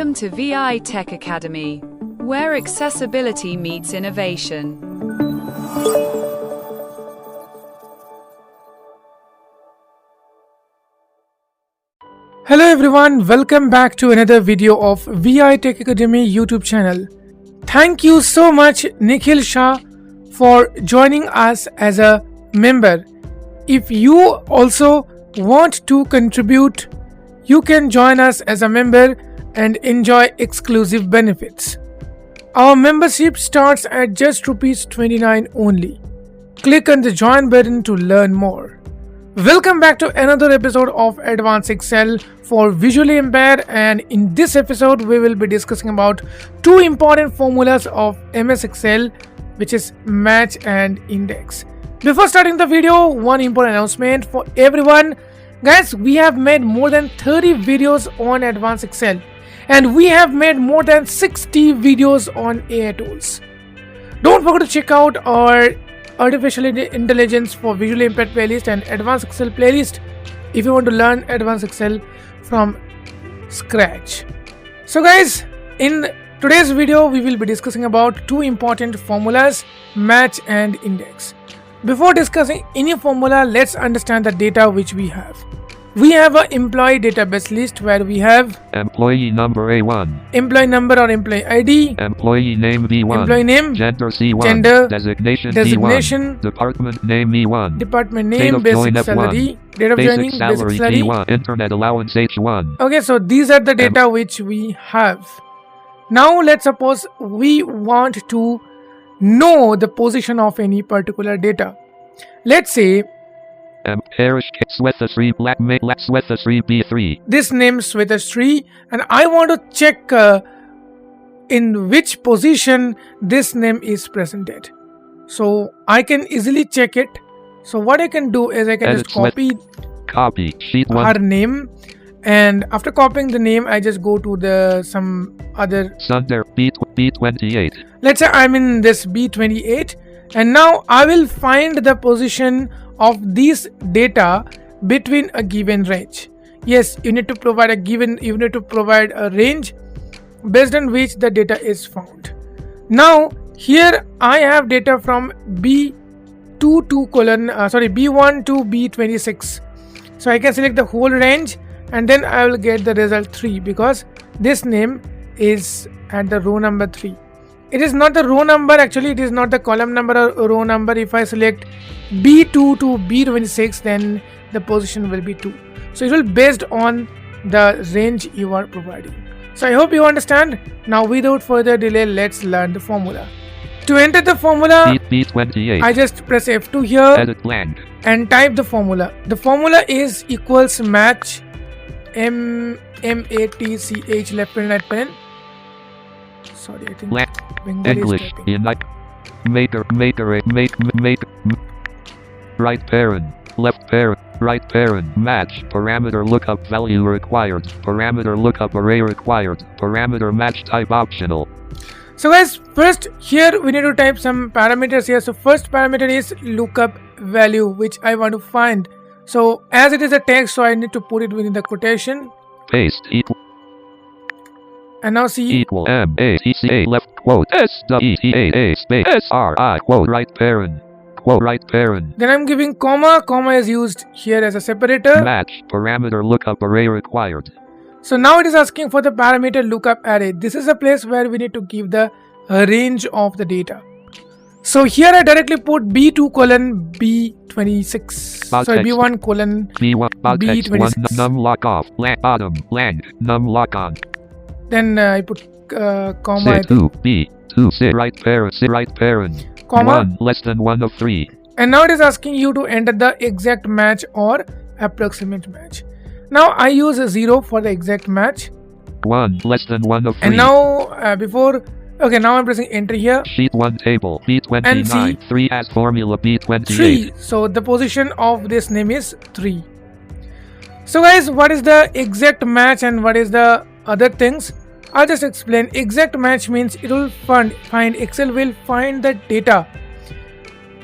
Welcome to VI Tech Academy, where accessibility meets innovation. Hello everyone, welcome back to another video of VI Tech Academy YouTube channel. Thank you so much Nikhil Shah for joining us as a member. If you also want to contribute, you can join us as a member and enjoy exclusive benefits. Our membership starts at just Rs 29 only. Click on the join button to learn more. Welcome back to another episode of Advanced Excel for visually impaired, and in this episode we will be discussing about two important formulas of MS Excel, which is match and index. Before starting the video, one important announcement for everyone. Guys, we have made more than 30 videos on Advanced Excel and we have made more than 60 videos on AI tools. Don't forget to check out our Artificial Intelligence for Visually Impaired playlist and Advanced Excel playlist if you want to learn Advanced Excel from scratch. So guys, in today's video we will be discussing about two important formulas, match and index. Before discussing any formula, let's understand the data which we have. We have an employee database list where we have employee number A1, employee number or employee ID, employee name B1, employee name, gender C1, gender, designation designation, B1, department name E1, department date name, of basic join F1, salary, date of basic joining, salary basic salary. P1, internet allowance H1. Okay, so these are the data which we have. Now let's suppose we want to know the position of any particular data. Let's say Harish Swethasri Black Swethasri B3. This name Swethasri, and I want to check in which position this name is presented. So I can easily check it. So what I can do is I can just copy sheet 1 her name, and after copying the name I just go to some other Sunder B28. Let's say I'm in this B28, and now I will find the position of these data between a given range. Yes, you need to provide a range based on which the data is found. Now here I have data from B1 to B26. So I can select the whole range and then I will get the result 3 because this name is at the row number 3. It is not the row number, actually it is not the column number or row number. If I select B2 to B26, then the position will be 2. So it will be based on the range you are providing. So I hope you understand. Now without further delay, let's learn the formula. To enter the formula, B28. I just press F2 here, edit blank, and type the formula. The formula is equals match MATCH left pen right pen. Sorry, I think English unite make right parent left parent right parent match parameter lookup value required parameter lookup array required parameter match type optional. So guys, first here we need to type some parameters here. So first parameter is lookup value, which I want to find. So as it is a text, so I need to put it within the quotation. Paste equal. And now see equal MATCA left quote SWETA space SRI quote right parent quote right parent. Then I'm giving comma. Comma is used here as a separator. Match parameter lookup array required. So now it is asking for the parameter lookup array. This is a place where we need to give the range of the data. So here I directly put B2 colon B26. Sorry, B1 colon B26. Num lock off bottom blank num lock on. Then I put comma. C2 B2 C right parent Comma 1 less than 1 of 3. And now it is asking you to enter the exact match or approximate match. Now I use a 0 for the exact match. 1 less than 1 of 3. And now now I'm pressing enter here. Sheet 1 table B29 and see 3 as formula B28. 3. So the position of this name is 3. So guys, what is the exact match and what is the other things? I'll just explain. Exact match means it will find Excel will find the data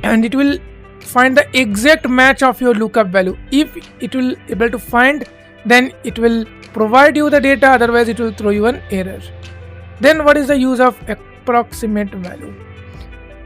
and it will find the exact match of your lookup value. If it will able to find then it will provide you the data, otherwise it will throw you an error. Then what is the use of approximate value?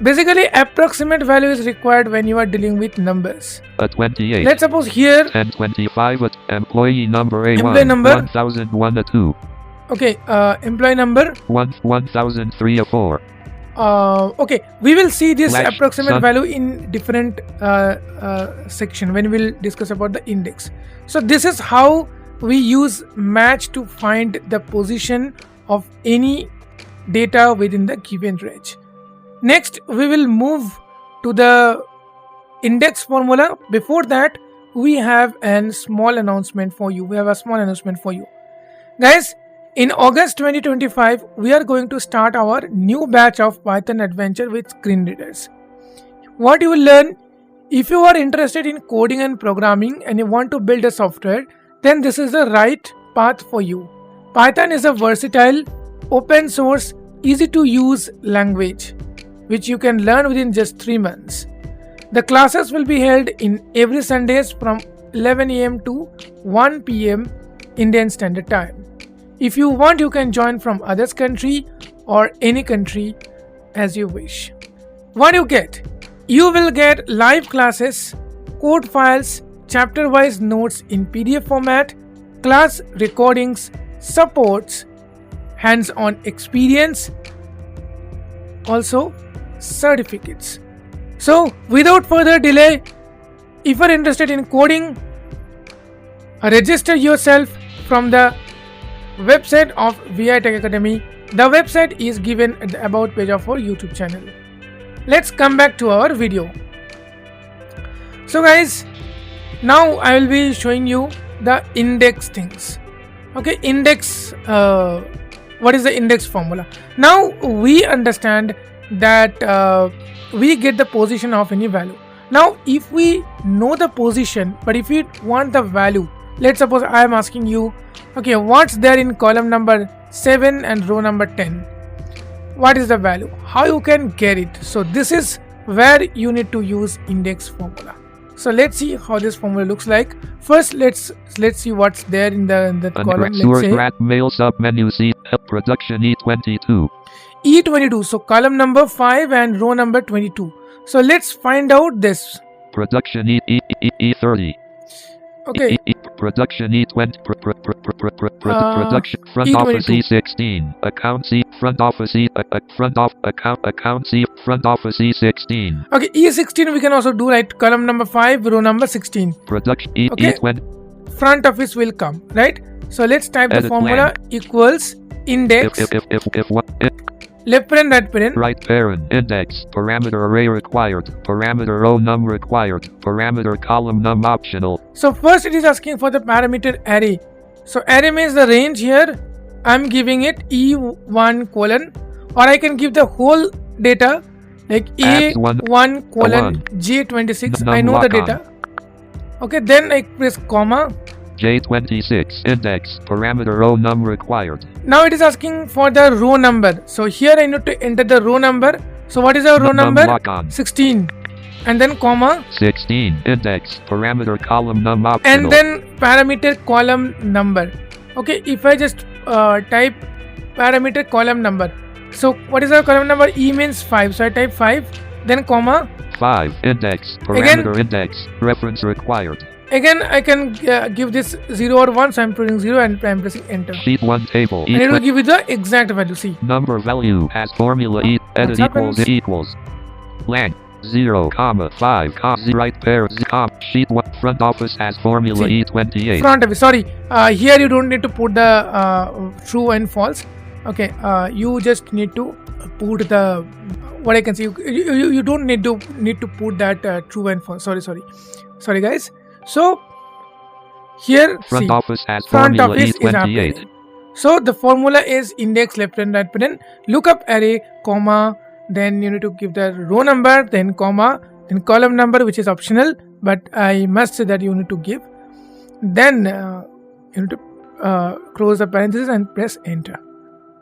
Basically, approximate value is required when you are dealing with numbers. 28. Let's suppose here 1025 at employee number A1. Employee number 1001 a 2. Okay, employee number 1003 a 4. Okay, we will see this Slash approximate sum. value in different section when we will discuss about the index. So this is how we use match to find the position of any data within the given range. Next, we will move to the index formula. Before that, we have a small announcement for you. Guys, in August 2025, we are going to start our new batch of Python adventure with screen readers. What you will learn, if you are interested in coding and programming and you want to build a software, then this is the right path for you. Python is a versatile, open source, easy to use language which you can learn within just 3 months. The classes will be held in every Sundays from 11 am to 1 pm Indian Standard Time. If you want, you can join from others country or any country as you wish. What you get? You will get live classes, code files, chapter-wise notes in PDF format, class recordings, supports, hands-on experience, also certificates. So without further delay, if you are interested in coding, register yourself from the website of VI Tech Academy. The website is given at the about page of our YouTube channel. Let's come back to our video. So guys, now I will be showing you the index things. Okay, index, what is the index formula? Now we understand that we get the position of any value. Now if we know the position, but if we want the value, let's suppose I am asking you, okay, what's there in column number 7 and row number 10? What is the value? How you can get it? So this is where you need to use index formula. So let's see how this formula looks like. First, let's see what's there in the column. Let's say mail sub menu C production E22. E22. So column number 5 and row number 22. So let's find out this. Production E30. Okay. Production E20. Production front E22. office E16. Account C front office E account C front office E16. Okay, E16 we can also do, right? Column number 5, row number 16. Production Okay. E20. Front office will come, right? So let's type the Edit formula equals index left parent right parent index parameter array required parameter row num required parameter column num optional. So first it is asking for the parameter array. So array means the range. Here I'm giving it E1 colon, or I can give the whole data like A1 colon J26. I know the data. Okay, then I press comma. J26 index parameter row num required. Now it is asking for the row number. So here I need to enter the row number. So what is our row number? 16. And then comma. 16 index parameter column num optional. And then parameter column number. Okay, if I just type parameter column number. So what is our column number? E means 5. So I type 5. Then comma. 5 index parameter index reference required. Again, I can give this 0 or 1, so I'm putting 0 and I'm pressing enter. Sheet 1 table. And it will give you the exact value. See. Number value as formula edit equals blank 0, 5, 0 right pair sheet 1 front office as formula See, E28. Front office. Sorry. Here you don't need to put the true and false. Okay. You just need to put the what I can see. You don't need to put that true and false. Sorry guys. So here front see, office has front formula office is E28. happening. So the formula is index left and right parent lookup array comma, then you need to give the row number, then comma, then column number, which is optional, but I must say that you need to give. Then you need to close the parenthesis and press enter.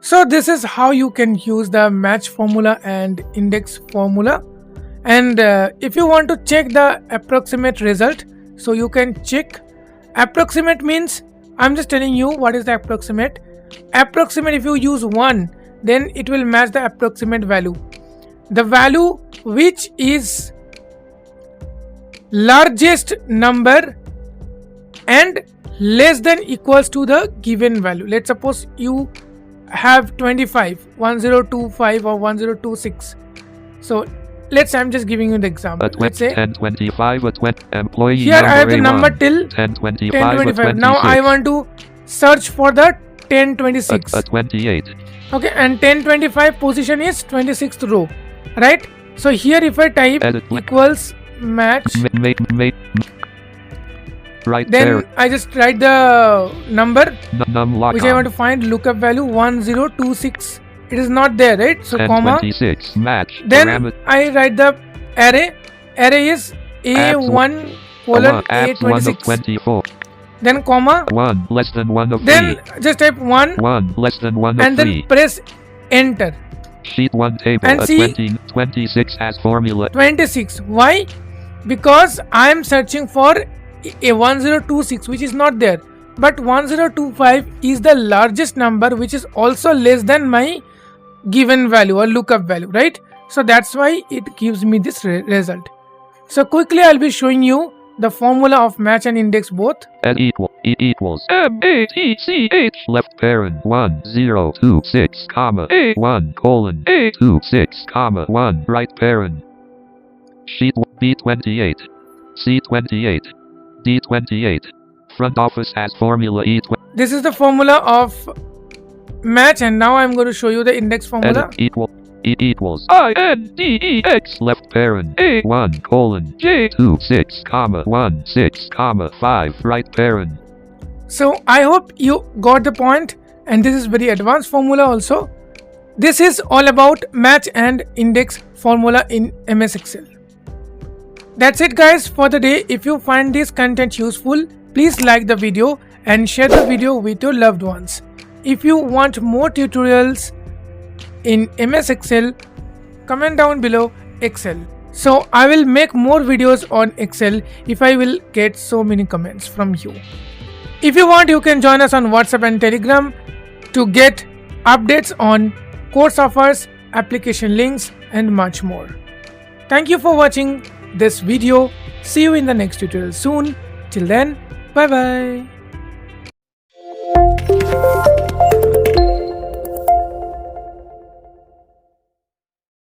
So this is how you can use the match formula and index formula. And if you want to check the approximate result, so you can check. Approximate means I'm just telling you what is the approximate. Approximate, if you use 1, then it will match the approximate value. The value which is largest number and less than equals to the given value. Let's suppose you have 25, 1025 or 1026. So I'm just giving you the example. Let's say 1025, employee here I have the number till 1025. Now I want to search for the 1026. 28. Okay, and 1025 position is 26th row, right? So here if I type equals match, right then there. I just write the number Num which I want to find, lookup value 1026. It is not there, right? So comma 26 match. Then I write the array. Array is A1 colon A26. 24. Then comma 1 less than 1 of 3. Then just type 1 less than 1 of and 3. then press enter. Sheet 1 table And see 26 as formula. 26. Why? Because I am searching for a 1026 which is not there. But 1025 is the largest number which is also less than my given value or lookup value, right? So that's why it gives me this result. So quickly I'll be showing you the formula of match and index both. E equals M-A-T-C-H left parent 1026 comma A1 colon A26 comma 1 right parent. Sheet B28 C28 D28 front office as formula E20. This is the formula of match, and now I'm going to show you the index formula. Equals INDEX left parent A1 colon J26 comma 16 comma 5 right parent. So I hope you got the point, and this is very advanced formula also. This is all about match and index formula in MS Excel. That's it guys for the day. If you find this content useful, please like the video and share the video with your loved ones. If you want more tutorials in MS Excel, comment down below Excel. So I will make more videos on Excel if I will get so many comments from you. If you want, you can join us on WhatsApp and Telegram to get updates on course offers, application links and much more. Thank you for watching this video. See you in the next tutorial soon. Till then, bye bye.